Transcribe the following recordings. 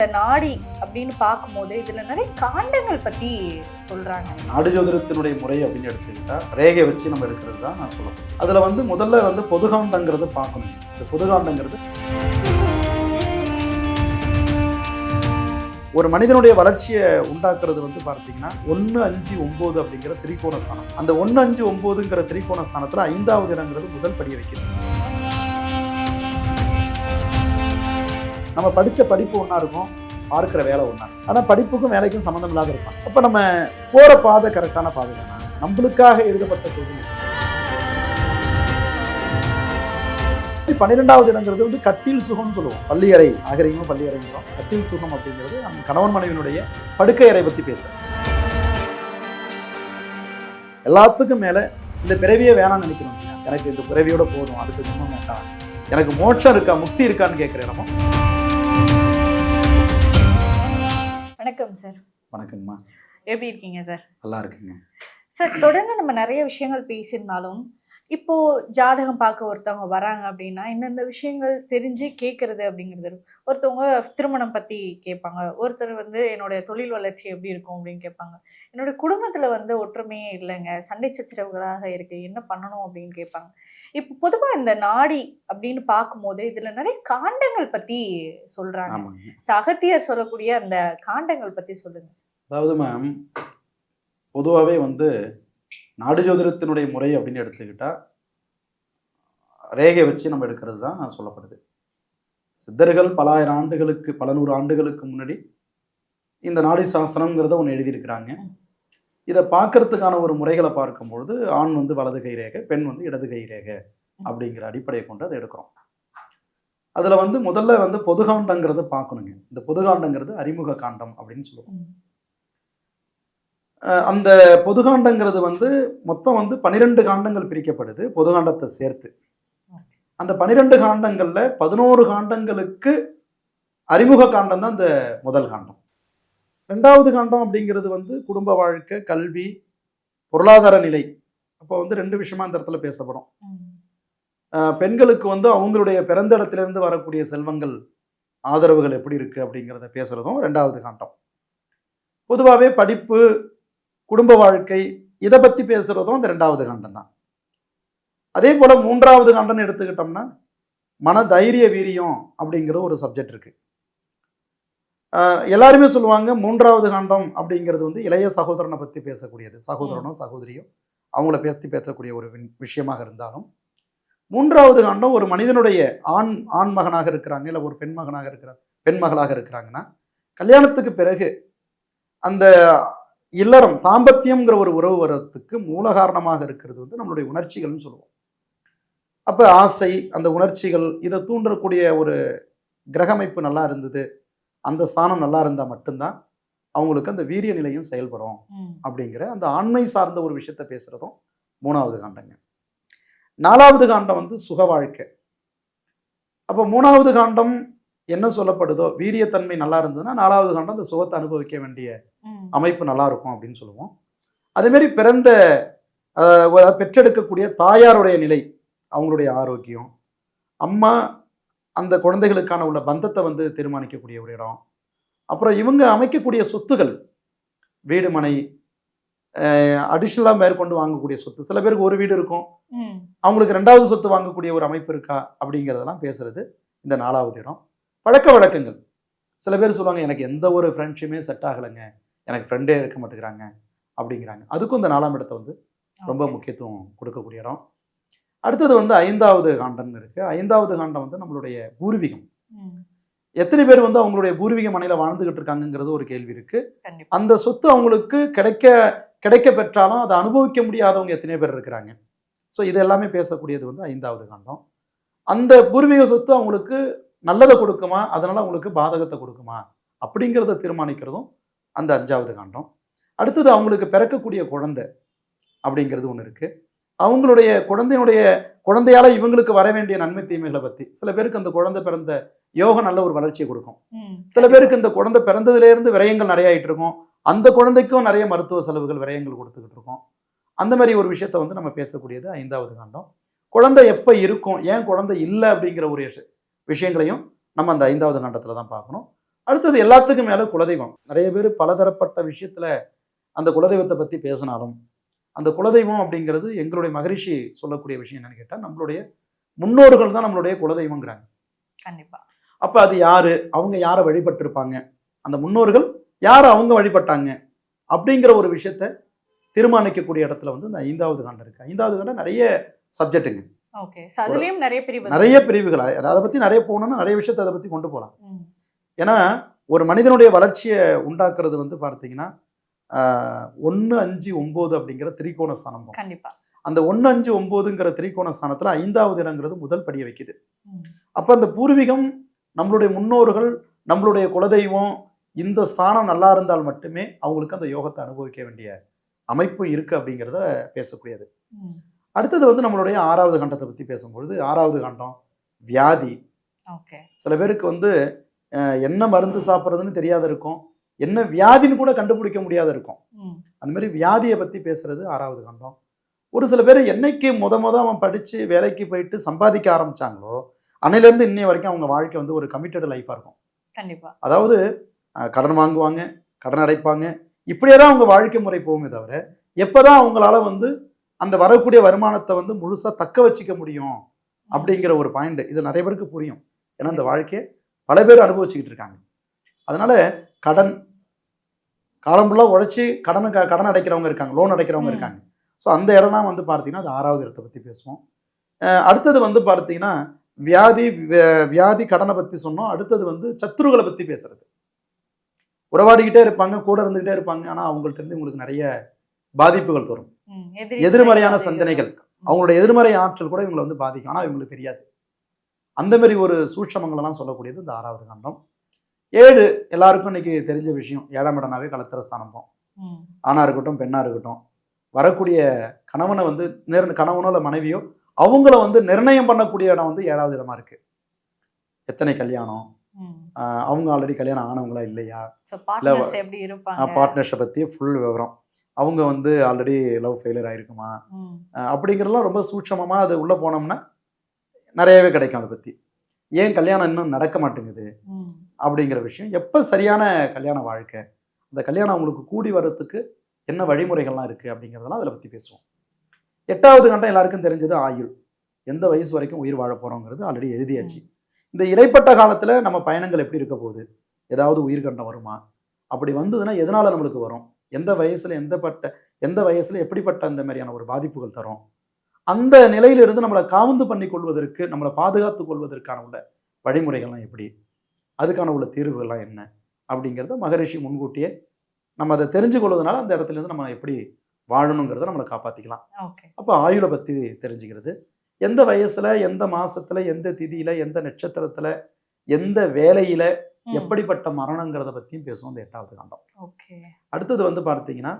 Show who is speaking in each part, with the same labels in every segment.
Speaker 1: நாடி அப்படின்னு பார்க்கும்போது இதுல நிறைய காண்டங்கள் பத்தி சொல்றாங்க.
Speaker 2: நாடு ஜோதிடத்தினுடைய முறை அப்படின்னு எடுத்துக்கிட்டா ரேகை வச்சு நம்ம எடுக்கிறது தான் நான் சொல்லுவேன். அதுல முதல்ல பொதுகாண்டங்கிறது பார்க்கணும். இந்த பொதுகாண்டங்கிறது ஒரு மனிதனுடைய வளர்ச்சியை உண்டாக்குறது பார்த்தீங்கன்னா 1, 5, 9 அப்படிங்கிற திரிகோண ஸ்தானம். அந்த 1, 5, 9ங்கிற திரிகோண ஸ்தானத்துல 5வது இடங்கிறது முதல் படியை வைக்கிறது. நம்ம படித்த படிப்பு ஒன்றா இருக்கும், பார்க்குற வேலை ஒன்றா இருக்கும். ஆனால் படிப்புக்கும் வேலைக்கும் சம்மந்தம் இல்லாத இருப்பாங்க. அப்போ நம்ம போகிற பாதை கரெக்டான பாதை தானா, நம்மளுக்காக எழுதப்பட்ட தொழில். 12வது இடங்கிறது கட்டில் சுகம்னு சொல்லுவோம். பள்ளியறை நாகரிகமும் பள்ளியறைங்கிறோம். கட்டில் சுகம் அப்படிங்கிறது நம்ம கணவன் மனைவியினுடைய படுக்கை அறை பற்றி பேசுகிறோம். எல்லாத்துக்கும் மேலே இந்த பிறவியே வேணாம்னு நினைக்கிறோம். எனக்கு இந்த பிறவியோட போதும், அதுக்கு ஜென்மம் வேண்டாம், எனக்கு மோட்சம் இருக்கா, முக்தி இருக்கான்னு கேட்குற இடமோ.
Speaker 1: வணக்கம் சார்.
Speaker 2: வணக்கங்கம்மா.
Speaker 1: எப்படி இருக்கீங்க சார்? நல்லா
Speaker 2: இருக்குங்க
Speaker 1: சார். தொடர்ந்து நம்ம நிறைய விஷயங்கள் பேசியிருந்தாலும் இப்போ ஜாதகம் பார்க்க ஒருத்தவங்க வராங்க அப்படின்னா இந்தந்த விஷயங்கள் தெரிஞ்சு கேட்கறது அப்படிங்கிறது. ஒருத்தவங்க திருமணம் பற்றி கேட்பாங்க, ஒருத்தர் என்னுடைய தொழில் வளர்ச்சி எப்படி இருக்கும் அப்படின்னு கேட்பாங்க. என்னோட குடும்பத்தில் ஒற்றுமையே இல்லைங்க, சண்டை சச்சரவுகளாக இருக்குது, என்ன பண்ணணும் அப்படின்னு கேட்பாங்க. இப்போ பொதுவாக இந்த நாடி அப்படின்னு பார்க்கும்போது இதில் நிறைய காண்டங்கள் பற்றி சொல்கிறாங்க. அகத்தியர் சொல்லக்கூடிய அந்த காண்டங்கள் பற்றி சொல்லுங்க சார்.
Speaker 2: அதாவது மேம், பொதுவாகவே நாடு ஜோதிடத்தினுடைய முறை அப்படின்னு எடுத்துக்கிட்டா ரேகை வச்சு நம்ம எடுக்கிறது தான் சொல்லப்படுது. சித்தர்கள் பல ஆயிரம் ஆண்டுகளுக்கு, பல நூறு ஆண்டுகளுக்கு முன்னாடி இந்த நாடி சாஸ்திரம்ங்கிறத ஒன்று எழுதியிருக்கிறாங்க. இதை பார்க்கறதுக்கான ஒரு முறைகளை பார்க்கும்பொழுது ஆண் வலது கை ரேகை, பெண் இடது கை ரேகை அப்படிங்கிற அடிப்படையை கொண்டு அதை எடுக்கிறோம். அதில் முதல்ல பொதுகாண்டங்கிறது பார்க்கணுங்க. இந்த பொதுகாண்டங்கிறது அறிமுக காண்டம் அப்படின்னு சொல்லுவோம். அந்த பொதுகாண்டங்கிறது மொத்தம் 12 காண்டங்கள் பிரிக்கப்படுது பொதுகாண்டத்தை சேர்த்து. அந்த 12 காண்டங்கள்ல 11 காண்டங்களுக்கு அறிமுக காண்டம் தான் இந்த முதல் காண்டம். 2வது காண்டம் அப்படிங்கிறது குடும்ப வாழ்க்கை, கல்வி, பொருளாதார நிலை. அப்போ 2 விஷயமா இந்த இடத்துல பேசப்படும். பெண்களுக்கு அவங்களுடைய பிறந்த இடத்திலிருந்து வரக்கூடிய செல்வங்கள், ஆதரவுகள் எப்படி இருக்கு அப்படிங்கிறத பேசுறதும் 2வது காண்டம். பொதுவாகவே படிப்பு, குடும்ப வாழ்க்கை, இதை பற்றி பேசுகிறதும் அந்த 2வது காண்டம் தான். அதே போல் 3வது காண்டம்னு எடுத்துக்கிட்டோம்னா மன தைரிய வீரியம் அப்படிங்கிற ஒரு சப்ஜெக்ட் இருக்கு. எல்லாருமே சொல்லுவாங்க 3வது காண்டம் அப்படிங்கிறது இளைய சகோதரனை பற்றி பேசக்கூடியது. சகோதரனோ சகோதரியோ அவங்கள பற்றி பேசக்கூடிய ஒரு விஷயமாக இருந்தாலும் 3வது காண்டம் ஒரு மனிதனுடைய ஆண் மகனாக இருக்கிறாங்க, இல்லை ஒரு பெண் மகளாக இருக்கிறாங்கன்னா கல்யாணத்துக்கு பிறகு அந்த இல்லறம், தாம்பத்தியம்ங்கிற ஒரு உறவு வரத்துக்கு மூல காரணமாக இருக்கிறது நம்மளுடைய உணர்ச்சிகள்னு சொல்லுவோம். அப்போ ஆசை, அந்த உணர்ச்சிகள், இதை தூண்டக்கூடிய ஒரு கிரகமைப்பு நல்லா இருந்தது, அந்த ஸ்தானம் நல்லா இருந்தால் மட்டும்தான் அவங்களுக்கு அந்த வீரிய நிலையும் செயல்படும் அப்படிங்கிற அந்த ஆண்மை சார்ந்த ஒரு விஷயத்த பேசுறதும் 3வது காண்டங்க. 4வது காண்டம் சுக வாழ்க்கை. அப்போ 3வது காண்டம் என்ன சொல்லப்படுதோ, வீரியத்தன்மை நல்லா இருந்ததுன்னா 4வது காண்டம் அந்த சுகத்தை அனுபவிக்க வேண்டிய அமைப்பு நல்லா இருக்கும் அப்படின்னு சொல்லுவோம். அதேமாரி பெற்றெடுக்கக்கூடிய தாயாருடைய நிலை, அவங்களுடைய ஆரோக்கியம், அம்மா அந்த குழந்தைகளுக்கான உள்ள பந்தத்தை தீர்மானிக்கக்கூடிய ஒரு இடம். அப்புறம் இவங்க அமைக்கக்கூடிய சொத்துகள், வீடு மனை, அடிஷ்னலாக மேற்கொண்டு வாங்கக்கூடிய சொத்து. சில பேருக்கு ஒரு வீடு இருக்கும், அவங்களுக்கு 2வது சொத்து வாங்கக்கூடிய ஒரு அமைப்பு இருக்கா அப்படிங்கிறதெல்லாம் பேசுறது இந்த 4வது இடம். பழக்க வழக்கங்கள். சில பேர் சொல்லுவாங்க, எனக்கு எந்த ஒரு ஃப்ரெண்ட்ஷிப்புமே செட் ஆகலைங்க, எனக்கு ஃப்ரெண்டே இருக்க மாட்டேங்கிறாங்க அப்படிங்கிறாங்க. அதுக்கும் இந்த 4ஆம் இடத்தை ரொம்ப முக்கியத்துவம் கொடுக்கக்கூடிய இடம். அடுத்தது 5வது காண்டம்னு இருக்கு. 5வது காண்டம் நம்மளுடைய பூர்வீகம். எத்தனை பேர் அவங்களுடைய பூர்வீக மனையில் வாழ்ந்துகிட்டு இருக்காங்கிறது ஒரு கேள்வி இருக்கு. அந்த சொத்து அவங்களுக்கு கிடைக்க பெற்றாலும் அதை அனுபவிக்க முடியாதவங்க எத்தனை பேர் இருக்கிறாங்க. ஸோ இது எல்லாமே பேசக்கூடியது 5வது காண்டம். அந்த பூர்வீக சொத்து அவங்களுக்கு நல்லதை கொடுக்குமா, அதனால அவங்களுக்கு பாதகத்தை கொடுக்குமா அப்படிங்கிறத தீர்மானிக்கிறதும் அந்த 5வது காண்டம். அடுத்தது அவங்களுக்கு பிறக்கக்கூடிய குழந்தை அப்படிங்கிறது ஒன்று இருக்கு. அவங்களுடைய குழந்தையால இவங்களுக்கு வர வேண்டிய நன்மை தீமைகளை பற்றி. சில பேருக்கு அந்த குழந்தை பிறந்த யோகம் நல்ல ஒரு வளர்ச்சியை கொடுக்கும். சில பேருக்கு இந்த குழந்தை பிறந்ததுலேருந்து விரயங்கள் நிறைய ஆயிட்டு இருக்கும், அந்த குழந்தைக்கும் நிறைய மருத்துவ செலவுகள், விரயங்கள் கொடுத்துக்கிட்டு இருக்கோம். அந்த மாதிரி ஒரு விஷயத்த நம்ம பேசக்கூடியது 5வது காண்டம். குழந்தை எப்போ இருக்கும், ஏன் குழந்தை இல்லை அப்படிங்கிற ஒரு விஷயங்களையும் நம்ம அந்த 5வது காண்டத்தில் தான் பார்க்கணும். அடுத்தது எல்லாத்துக்கும் மேல குலதெய்வம். நிறைய பேர் பலதரப்பட்ட விஷயத்துல அந்த குலதெய்வத்தை பத்தி பேசினாலும், அந்த குலதெய்வம் அப்படிங்கிறது எங்களுடைய மகரிஷி சொல்லக்கூடிய விஷயம் என்னன்னு கேட்டா, நம்மளுடைய முன்னோர்கள் தான் நம்மளுடைய குலதெய்வங்கிறாங்க.
Speaker 1: கண்டிப்பா.
Speaker 2: அப்ப அது யாரு? அவங்க யாரை வழிபட்டிருப்பாங்க? அந்த முன்னோர்கள் யாரை அவங்க வழிபட்டாங்க? அப்படிங்கிற ஒரு விஷயத்த தீர்மானிக்கக்கூடிய இடத்துல வந்து இந்த 5வது காண்டம் இருக்கு. 5வது காண்டம் நிறைய சப்ஜெக்ட்டுங்க.
Speaker 1: ஓகே. சோ அதுலயும் நிறைய பிரிவு.
Speaker 2: நிறைய பிரிவுகள். அதை பத்தி நிறைய போகணும்னா நிறைய விஷயத்தை அதை பத்தி கொண்டு போகலாம்.
Speaker 1: ம்.
Speaker 2: ஏன்னா ஒரு மனிதனுடைய வளர்ச்சியை உண்டாக்குறது வந்து பார்த்தீங்கன்னா 1, 5, 9 அப்படிங்கிற திரிகோண ஸ்தானம்.
Speaker 1: கண்டிப்பா.
Speaker 2: அந்த 1, 5, 9ங்கிற திரிகோண ஸ்தானத்துல 5வது இடங்கிறது முதல் படியை வைக்குது.
Speaker 1: ம்.
Speaker 2: அப்ப அந்த பூர்வீகம், நம்மளுடைய முன்னோர்கள், நம்மளுடைய குலதெய்வம், இந்த ஸ்தானம் நல்லா இருந்தால் மட்டுமே அவங்களுக்கு அந்த யோகத்தை அனுபவிக்க வேண்டிய அமைப்பு இருக்கு அப்படிங்கிறத பேசக்கூடியது.
Speaker 1: ம்.
Speaker 2: அடுத்தது வந்து நம்மளுடைய 6வது காண்டத்தை பத்தி பேசும்பொழுது 6வது காண்டம் வியாதி.
Speaker 1: ஓகே.
Speaker 2: சில பேருக்கு வந்து என்ன மருந்து சாப்பிட்றதுன்னு தெரியாத இருக்கும், என்ன வியாதின்னு கூட கண்டுபிடிக்க முடியாத இருக்கும்.
Speaker 1: ம்.
Speaker 2: அந்த மாதிரி வியாதியை பத்தி பேசுறது 6வது காண்டம். ஒரு சில பேர் என்னைக்கு முத அவன் படிச்சு வேலைக்கு போயிட்டு சம்பாதிக்க ஆரம்பிச்சாங்களோ அன்னையிலேருந்து இன்னைய வரைக்கும் அவங்க வாழ்க்கை வந்து ஒரு கமிட்டட் லைஃபாக இருக்கும்.
Speaker 1: கண்டிப்பா.
Speaker 2: அதாவது கடன் வாங்குவாங்க, கடன் அடைப்பாங்க, இப்படியே தான் அவங்க வாழ்க்கை முறை போகுமே தவிர எப்போதான் அவங்களால வந்து அந்த வரக்கூடிய வருமானத்தை வந்து முழுசாக தக்க வச்சுக்க முடியும் அப்படிங்கிற ஒரு பாயிண்ட் இது நிறைய பேருக்கு புரியும். ஏன்னா இந்த வாழ்க்கையை பல பேர் அனுபவிச்சுக்கிட்டு இருக்காங்க. அதனால கடன் காலம் ஃபுல்லாக உழைச்சி கடன் அடைக்கிறவங்க இருக்காங்க, லோன் அடைக்கிறவங்க இருக்காங்க. ஸோ அந்த இடம்லாம் வந்து பார்த்தீங்கன்னா அது 6வது இடத்தை பற்றி பேசுவோம். அடுத்தது வந்து பார்த்தீங்கன்னா வியாதி கடனை பற்றி சொன்னோம். அடுத்தது வந்து சத்துருகளை பற்றி பேசுறது. உறவாடிக்கிட்டே இருப்பாங்க, கூட இருந்துகிட்டே இருப்பாங்க, ஆனால் அவங்கள்ட்ட இருந்து உங்களுக்கு நிறைய பாதிப்புகள் தரும். எதிர்மறையான சிந்தனைகள், அவங்களோட எதிர்மறை ஆற்றல் கூட இவங்களை வந்து பாதிக்கும், ஆனால் இவங்களுக்கு தெரியாது. அந்த மாதிரி ஒரு சூட்சமங்களெல்லாம் சொல்லக்கூடியது இந்த 6வது காண்டம். 7 எல்லாருக்கும் இன்னைக்கு தெரிஞ்ச விஷயம். 7ஆம் இடம்னாவே கலத்திர ஸ்தானம். ஆணா இருக்கட்டும் பெண்ணா இருக்கட்டும், வரக்கூடிய கணவனை வந்து கணவனோ இல்லை மனைவியோ அவங்கள வந்து நிர்ணயம் பண்ணக்கூடிய இடம் வந்து 7வது இடமா இருக்கு. எத்தனை கல்யாணம், அவங்க ஆல்ரெடி கல்யாணம் ஆனவங்களா இல்லையா, பார்ட்னர்ஷிப் பற்றி ஃபுல் விவரம், அவங்க வந்து ஆல்ரெடி லவ் ஃபெயிலியர் ஆயிருக்குமா அப்படிங்கிறதெல்லாம் ரொம்ப சூட்சமமாக அது உள்ளே போனோம்னா நிறையவே கிடைக்கும். அதை பற்றி ஏன் கல்யாணம் இன்னும் நடக்க மாட்டேங்குது அப்படிங்கிற விஷயம், எப்போ சரியான கல்யாண வாழ்க்கை, அந்த கல்யாணம் அவங்களுக்கு கூடி வர்றதுக்கு என்ன வழிமுறைகள்லாம் இருக்குது அப்படிங்கிறதெல்லாம் அதில் பற்றி பேசுவோம். 8வது கண்டம் எல்லாருக்கும் தெரிஞ்சது ஆயுள். எந்த வயசு வரைக்கும் உயிர் வாழ போகிறோங்கிறது ஆல்ரெடி எழுதியாச்சு. இந்த இடைப்பட்ட காலத்தில் நம்ம பயணங்கள் எப்படி இருக்க போகுது, ஏதாவது உயிர்கண்டம் வருமா, அப்படி வந்ததுன்னா எதனால் நம்மளுக்கு வரும், எந்த வயசில் எப்படிப்பட்ட அந்த மாதிரியான ஒரு பாதிப்புகள் தரும், அந்த நிலையிலிருந்து நம்மளை காவுந்து பண்ணி கொள்வதற்கு, நம்மளை பாதுகாத்து கொள்வதற்கான உள்ள வழிமுறைகள்லாம் எப்படி, அதுக்கான உள்ள தீர்வுகள்லாம் என்ன அப்படிங்கிறத மகரிஷி முன்கூட்டியே நம்ம அதை தெரிஞ்சு கொள்வதனால அந்த இடத்துலேருந்து நம்ம எப்படி வாழணுங்கிறத நம்மளை காப்பாற்றிக்கலாம். அப்போ ஆயுளை பற்றி தெரிஞ்சுக்கிறது, எந்த வயசுல, எந்த மாசத்துல, எந்த திதியில, எந்த நட்சத்திரத்துல, எந்த வேலையில எப்படிப்பட்ட மரணங்கிறத பற்றியும் பேசுவோம் இந்த 8வது காண்டம். அடுத்தது வந்து பார்த்தீங்கன்னா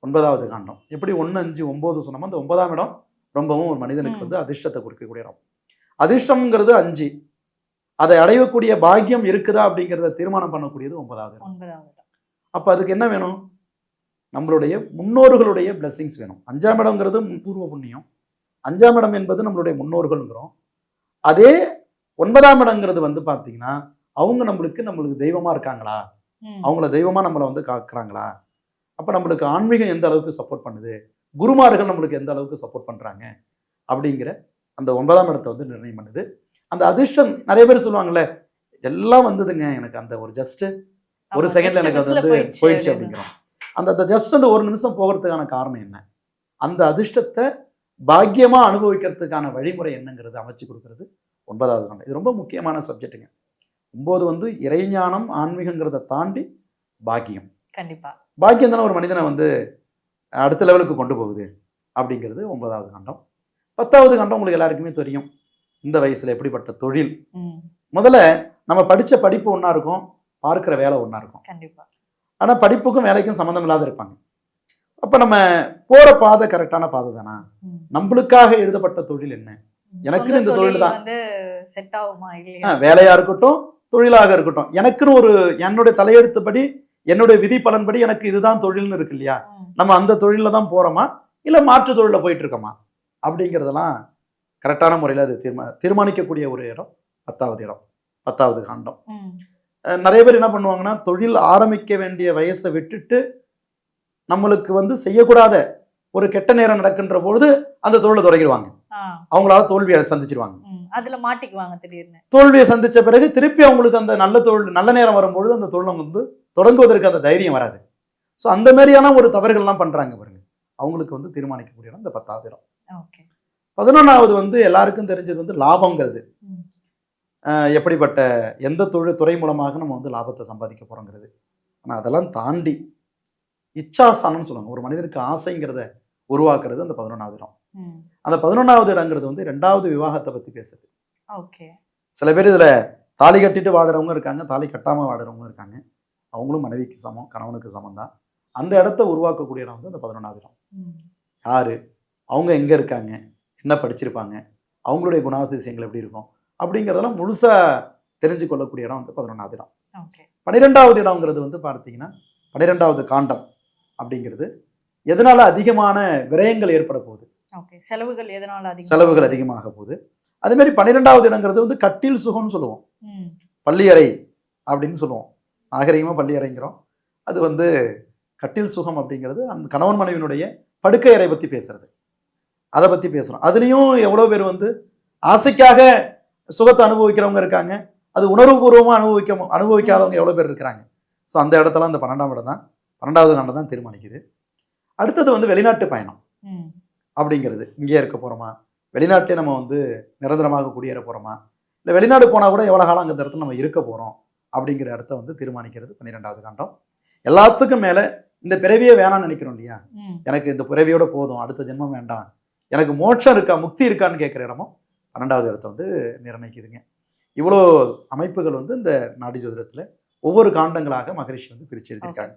Speaker 2: 9வது காண்டம். எப்படி 1, 5, 9 சொன்னோமோ அந்த 9ஆம் இடம் ரொம்பவும் ஒரு மனிதனுக்கு வந்து அதிர்ஷ்டத்தை கொடுக்கக்கூடிய இடம். அதிர்ஷ்டம்ங்கிறது 5, அதை அடையக்கூடிய பாக்கியம் இருக்குதா அப்படிங்கிறத தீர்மானம் பண்ணக்கூடியது 9வது இடம். அப்போ அதுக்கு என்ன வேணும், நம்மளுடைய முன்னோர்களுடைய பிளெஸிங்ஸ் வேணும். 5ஆம் இடம்ங்கிறது பூர்வ புண்ணியம், 5ஆம் இடம் என்பது நம்மளுடைய முன்னோர்கள்ங்கிறோம். அதே 9ஆம் இடங்கிறது வந்து பார்த்தீங்கன்னா அவங்க நம்மளுக்கு தெய்வமாக இருக்காங்களா, அவங்கள தெய்வமாக நம்மளை வந்து காக்குறாங்களா, அப்போ நம்மளுக்கு ஆன்மீகம் எந்த அளவுக்கு சப்போர்ட் பண்ணுது, குருமார்கள் நம்மளுக்கு எந்த அளவுக்கு சப்போர்ட் பண்ணுறாங்க அப்படிங்கிற அந்த 9ஆம் இடத்தை வந்து நிர்ணயம் பண்ணுது. அந்த அதிர்ஷ்டம் நிறைய பேர் சொல்லுவாங்கல்ல, எல்லாம் வந்ததுங்க எனக்கு, அந்த ஒரு ஜஸ்ட் ஒரு செகண்ட்ல எனக்கு அது வந்து போயிடுச்சு அப்படிங்கிறோம். அந்த ஜஸ்ட் அந்த ஒரு நிமிஷம் போகிறதுக்கான காரணம் என்ன, அந்த அதிர்ஷ்டத்தை பாக்கியமாக அனுபவிக்கிறதுக்கான வழிமுறை என்னங்கிறது அமைச்சு கொடுக்கறது 9வது காண்டம். இது ரொம்ப முக்கியமான சப்ஜெக்ட்டுங்க. 9 வந்து இறைஞானம் ஆன்மீகங்கிறத தாண்டி பாக்கியம். கண்டிப்பாக பாக்கியம் தானே ஒரு மனிதனை வந்து அடுத்த லெவலுக்கு கொண்டு போகுது அப்படிங்கிறது 9வது காண்டம். 10வது காண்டம் உங்களுக்கு எல்லாருக்குமே தெரியும். இந்த வயசுல எப்படிப்பட்ட தொழில், முதல்ல நம்ம படித்த படிப்பு ஒன்றா இருக்கும், பார்க்குற வேலை ஒன்றா இருக்கும். கண்டிப்பாக. ஆனால் படிப்புக்கும் வேலைக்கும் சம்மந்தம் இல்லாத இருப்பாங்க. அப்போ நம்ம போகிற பாதை கரெக்டான பாதை தானா, நம்மளுக்காக எழுதப்பட்ட தொழில் என்ன, எனக்குன்னு இந்த தொழில் தான் செட் ஆகுமா இல்லையா, வேலையாக இருக்கட்டும் தொழிலாக இருக்கட்டும், எனக்குன்னு ஒரு என்னுடைய தலையெழுத்துப்படி என்னுடைய விதி பலன்படி எனக்கு இதுதான் தொழில்னு இருக்கு இல்லையா, நம்ம அந்த தொழிலில் தான் போகிறோமா இல்லை மாற்று தொழிலில் போயிட்டு இருக்கோமா அப்படிங்கிறதெல்லாம் கரெக்டான முறையில் அது தீர்மானிக்கக்கூடிய ஒரு இடம் 10வது இடம், 10வது காண்டம். நிறைய பேர் என்ன பண்ணுவாங்கன்னா தொழில் ஆரம்பிக்க வேண்டிய வயசை விட்டுட்டு நம்மளுக்கு வந்து செய்யக்கூடாத ஒரு கெட்ட நேரம் நடக்கின்ற பொழுது அந்த தொழிலை தொடங்கிடுவாங்க. அவங்களால தோல்வியை சந்திச்சிருவாங்க.
Speaker 1: அதுல மாட்டிக்குவாங்க திடீர்னு.
Speaker 2: தோல்வியை சந்திச்ச பிறகு திருப்பி அவங்களுக்கு அந்த நல்ல நேரம் வரும்பொழுது அந்த தொழிலை வந்து தொடங்குவதற்கு அந்த தைரியம் வராது. ஸோ அந்த மாதிரியான ஒரு தவறுகள்லாம் பண்றாங்க பாருங்க. அவங்களுக்கு வந்து தீர்மானிக்கக்கூடிய இடம் இந்த 10வது இடம். 11வது வந்து எல்லாருக்கும் தெரிஞ்சது வந்து லாபங்கிறது. எப்படிப்பட்ட எந்த துறை மூலமாக நம்ம வந்து லாபத்தை சம்பாதிக்க போறோங்கிறது. ஆனால் அதெல்லாம் தாண்டி இச்சாஸ்தானம்னு சொல்லுவாங்க. ஒரு மனிதனுக்கு ஆசைங்கிறத உருவாக்குறது அந்த 11வது இடம். அந்த 11வது இடங்கிறது வந்து 2வது விவாகத்தை பத்தி பேசுது. சில பேர் இதுல தாலி கட்டிட்டு வாடுறவங்க இருக்காங்க, தாலி கட்டாம வாடுறவங்க இருக்காங்க. அவங்களும் மனைவிக்கு சமம், கணவனுக்கு சமம் தான். அந்த இடத்த உருவாக்கக்கூடிய இடம் வந்து அந்த 11வது இடம். யாரு, அவங்க எங்க இருக்காங்க, என்ன படிச்சிருப்பாங்க, அவங்களுடைய குணாதிசயங்கள் எப்படி இருக்கும் அப்படிங்கிறதெல்லாம் முழுசா தெரிஞ்சு கொள்ளக்கூடிய இடம் வந்து 11வது இடம். 12வது இடம்ங்கிறது வந்து பார்த்தீங்கன்னா 12வது காண்டம் அப்படிங்கிறது எதனால அதிகமான விரயங்கள் ஏற்பட போகுது, செலவுகள் அதிகமாக போகுது. அதே மாதிரி 12வது இடங்கிறது வந்து கட்டில் சுகம்னு சொல்லுவோம், பள்ளியறை அப்படின்னு சொல்லுவோம். நாகரிகமாக பள்ளியறைங்கிறோம். அது வந்து கட்டில் சுகம் அப்படிங்கிறது அந்த கணவன் மனைவியினுடைய படுக்கை அறை பற்றி பேசுறது, அதை பற்றி பேசுகிறோம். அதுலேயும் எவ்வளோ பேர் வந்து ஆசைக்காக சுகத்தை அனுபவிக்கிறவங்க இருக்காங்க, அது உணர்வுபூர்வமாக அனுபவிக்காதவங்க எவ்வளோ பேர் இருக்கிறாங்க. ஸோ அந்த இடத்துல அந்த 12ஆம் இடம் தான், 12வது காண்டம் தான் தீர்மானிக்குது. அடுத்தது வந்து வெளிநாட்டு பயணம் அப்படிங்கிறது. இங்கே இருக்க போகிறோமா, வெளிநாட்டிலே நம்ம வந்து நிரந்தரமாக குடியேற போகிறோமா, இல்லை வெளிநாடு போனால் கூட எவ்வளோ காலம் அந்த இடத்துல நம்ம இருக்க போகிறோம் அப்படிங்கிற இடத்த வந்து தீர்மானிக்கிறது 12வது காண்டம். எல்லாத்துக்கும் மேலே இந்த பிறவியே வேணாம்னு நினைக்கிறோம் இல்லையா, எனக்கு இந்த பிறவியோட போதும், அடுத்த ஜென்மம் வேண்டாம், எனக்கு மோட்சம் இருக்கா, முக்தி இருக்கான்னு கேட்குற இடமும் 12வது இடத்த வந்து நிர்ணயிக்குதுங்க. இவ்வளோ அமைப்புகள் வந்து இந்த நாடி ஜோதிடத்தில் ஒவ்வொரு காண்டங்களாக மகரிஷி வந்து பிரித்து எழுதியிருக்காங்க.